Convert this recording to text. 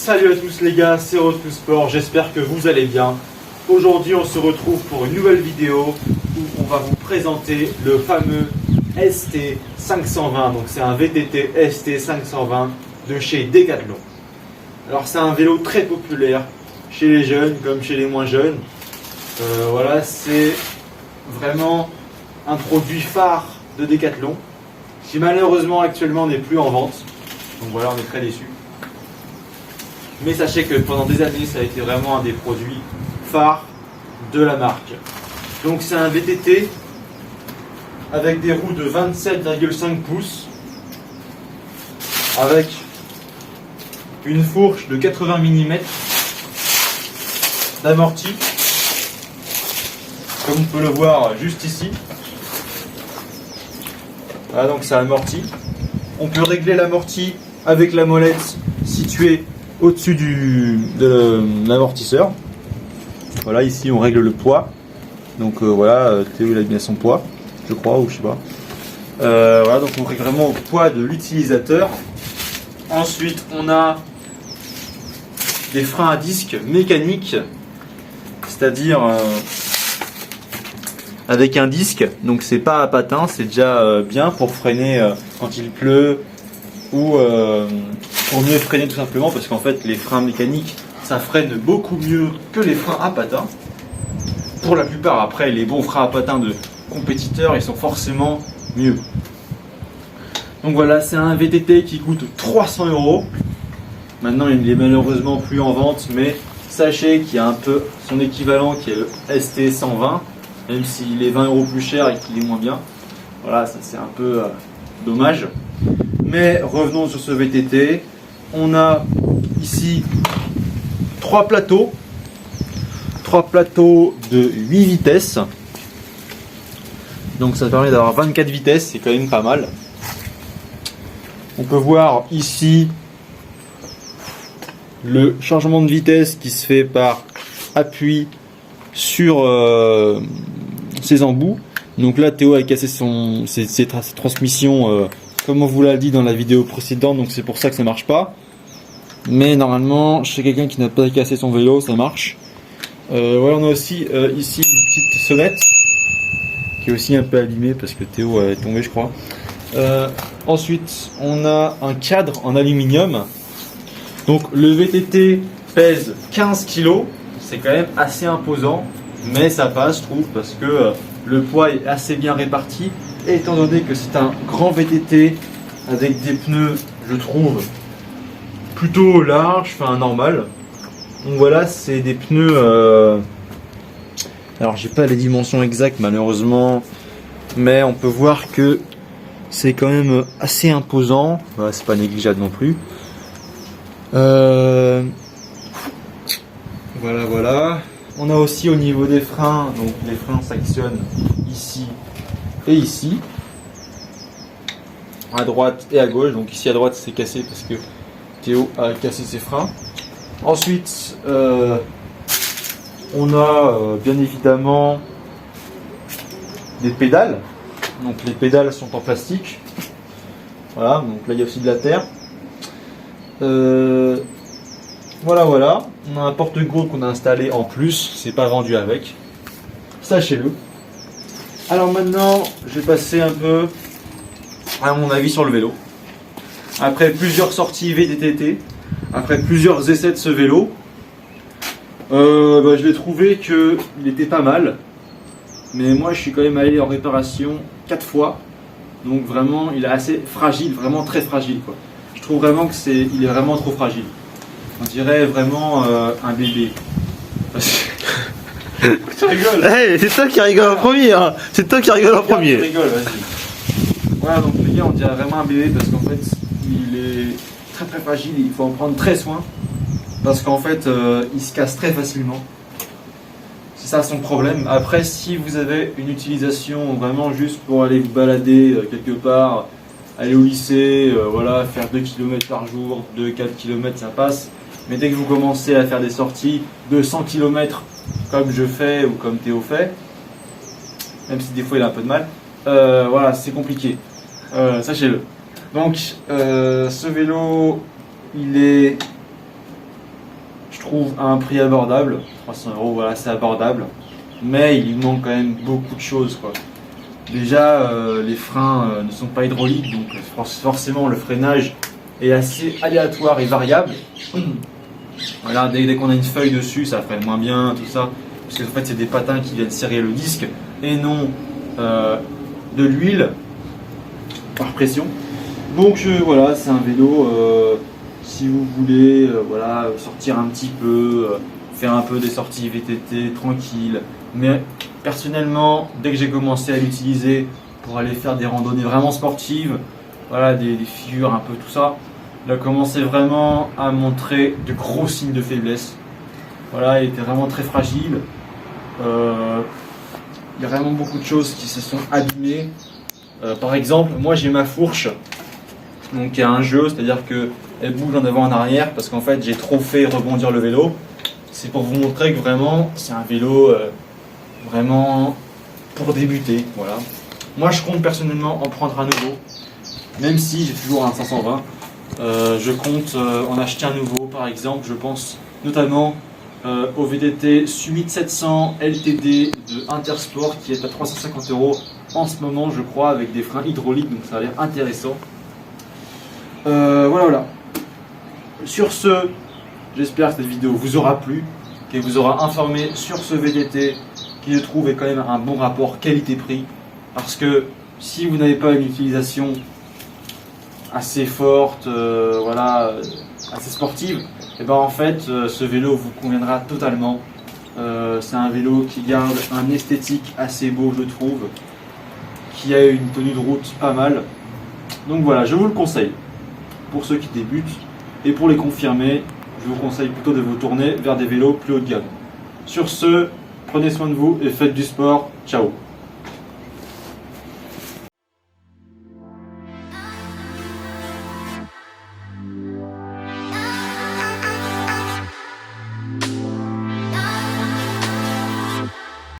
Salut à tous les gars, c'est Rose2 Sport, j'espère que vous allez bien. Aujourd'hui on se retrouve pour une nouvelle vidéo où on va vous présenter le fameux ST520. Donc c'est un VTT ST520 de chez Decathlon. Alors c'est un vélo très populaire chez les jeunes comme chez les moins jeunes. Voilà, c'est vraiment un produit phare de Decathlon qui malheureusement actuellement n'est plus en vente. Donc voilà, on est très déçus. Mais sachez que pendant des années, ça a été vraiment un des produits phares de la marque. Donc c'est un VTT avec des roues de 27,5 pouces, avec une fourche de 80 mm d'amorti, comme on peut le voir juste ici. Voilà, donc c'est amorti. On peut régler l'amorti avec la molette située au-dessus de l'amortisseur. Voilà, ici on règle le poids. Donc voilà, Théo il a bien son poids, je crois, ou je sais pas. Voilà, donc on règle vraiment au poids de l'utilisateur. Ensuite, on a des freins à disque mécaniques, c'est-à-dire avec un disque. Donc c'est pas à patins, c'est déjà bien pour freiner quand il pleut ou pour mieux freiner tout simplement, parce qu'en fait les freins mécaniques ça freine beaucoup mieux que les freins à patins. Pour la plupart, après les bons freins à patins de compétiteurs ils sont forcément mieux. Donc voilà, c'est un VTT qui coûte 300 €. Maintenant il n'est malheureusement plus en vente, mais sachez qu'il y a un peu son équivalent qui est le ST120, même s'il est 20 € plus cher et qu'il est moins bien. Voilà, ça c'est un peu dommage. Mais revenons sur ce VTT. On a ici trois plateaux de 8 vitesses. Donc ça permet d'avoir 24 vitesses, c'est quand même pas mal. On peut voir ici le changement de vitesse qui se fait par appui sur ses embouts. Donc là Théo a cassé ses transmissions comme on vous l'a dit dans la vidéo précédente, donc c'est pour ça que ça marche pas. Mais normalement, chez quelqu'un qui n'a pas cassé son vélo, ça marche. Voilà, on a aussi ici une petite sonnette qui est aussi un peu abîmée parce que Théo est tombé, je crois. Ensuite, on a un cadre en aluminium. Donc le VTT pèse 15 kg, c'est quand même assez imposant, mais ça passe, je trouve, parce que le poids est assez bien réparti. Et étant donné que c'est un grand VTT avec des pneus, je trouve, plutôt larges, enfin normal. Donc voilà, c'est des pneus. Alors j'ai pas les dimensions exactes malheureusement, mais on peut voir que c'est quand même assez imposant. Voilà, c'est pas négligeable non plus. Voilà. On a aussi au niveau des freins, donc les freins s'actionnent ici et ici, à droite et à gauche. Donc ici à droite c'est cassé parce que Théo a cassé ses freins. Ensuite on a bien évidemment des pédales. Donc les pédales sont en plastique. Voilà, donc là il y a aussi de la terre. Voilà. On a un porte-gros qu'on a installé en plus, c'est pas vendu avec. Sachez-le. Alors maintenant, je vais passer un peu à mon avis sur le vélo. Après plusieurs sorties VTT, après plusieurs essais de ce vélo, je l'ai trouvé qu'il était pas mal. Mais moi, je suis quand même allé en réparation 4 fois. Donc vraiment, il est assez fragile, vraiment très fragile, quoi. Je trouve vraiment il est vraiment trop fragile. On dirait vraiment un bébé. Tu rigoles. Hey, c'est toi qui rigole en premier, hein. C'est toi qui rigole en premier. Tu rigoles, vas-y. Voilà, donc les gars, on dirait vraiment un bébé parce qu'en fait, il est très très fragile. Il faut en prendre très soin parce qu'en fait, il se casse très facilement. C'est ça son problème. Après, si vous avez une utilisation vraiment juste pour aller vous balader quelque part, aller au lycée, voilà, faire 2 km par jour, 2-4 km, ça passe. Mais dès que vous commencez à faire des sorties de 100 km comme je fais ou comme Théo fait, même si des fois il a un peu de mal, voilà, c'est compliqué. Sachez-le. Donc, ce vélo, il est trouve à un prix abordable. 300 €, voilà, c'est abordable. Mais il lui manque quand même beaucoup de choses, quoi. Déjà, les freins ne sont pas hydrauliques, donc forcément le freinage est assez aléatoire et variable. Voilà, dès qu'on a une feuille dessus, ça freine moins bien, tout ça. Parce qu'en fait, c'est des patins qui viennent serrer le disque et non de l'huile par pression. Donc voilà, c'est un vélo, si vous voulez voilà, sortir un petit peu, faire un peu des sorties VTT tranquille. Mais personnellement, dès que j'ai commencé à l'utiliser pour aller faire des randonnées vraiment sportives, voilà, des figures, un peu tout ça, il a commencé vraiment à montrer de gros signes de faiblesse. Voilà, il était vraiment très fragile. Il y a vraiment beaucoup de choses qui se sont abîmées. Par exemple, moi j'ai ma fourche, donc il y a un jeu, c'est-à-dire qu'elle bouge en avant en arrière parce qu'en fait j'ai trop fait rebondir le vélo. C'est pour vous montrer que vraiment c'est un vélo vraiment pour débuter. Voilà. Moi je compte personnellement en prendre un nouveau, même si j'ai toujours un 520. Je compte en acheter un nouveau, par exemple, je pense notamment au VTT Summit 700 LTD de Intersport qui est à 350 € en ce moment, je crois, avec des freins hydrauliques, donc ça a l'air intéressant. Voilà. Sur ce, j'espère que cette vidéo vous aura plu, qu'elle vous aura informé sur ce VTT qui, je trouve, est quand même un bon rapport qualité-prix, parce que si vous n'avez pas une utilisation assez forte, voilà, assez sportive, et ben en fait ce vélo vous conviendra totalement. C'est un vélo qui garde un esthétique assez beau, je trouve, qui a une tenue de route pas mal. Donc voilà, je vous le conseille pour ceux qui débutent, et pour les confirmés, je vous conseille plutôt de vous tourner vers des vélos plus haut de gamme. Sur ce, prenez soin de vous et faites du sport. Ciao.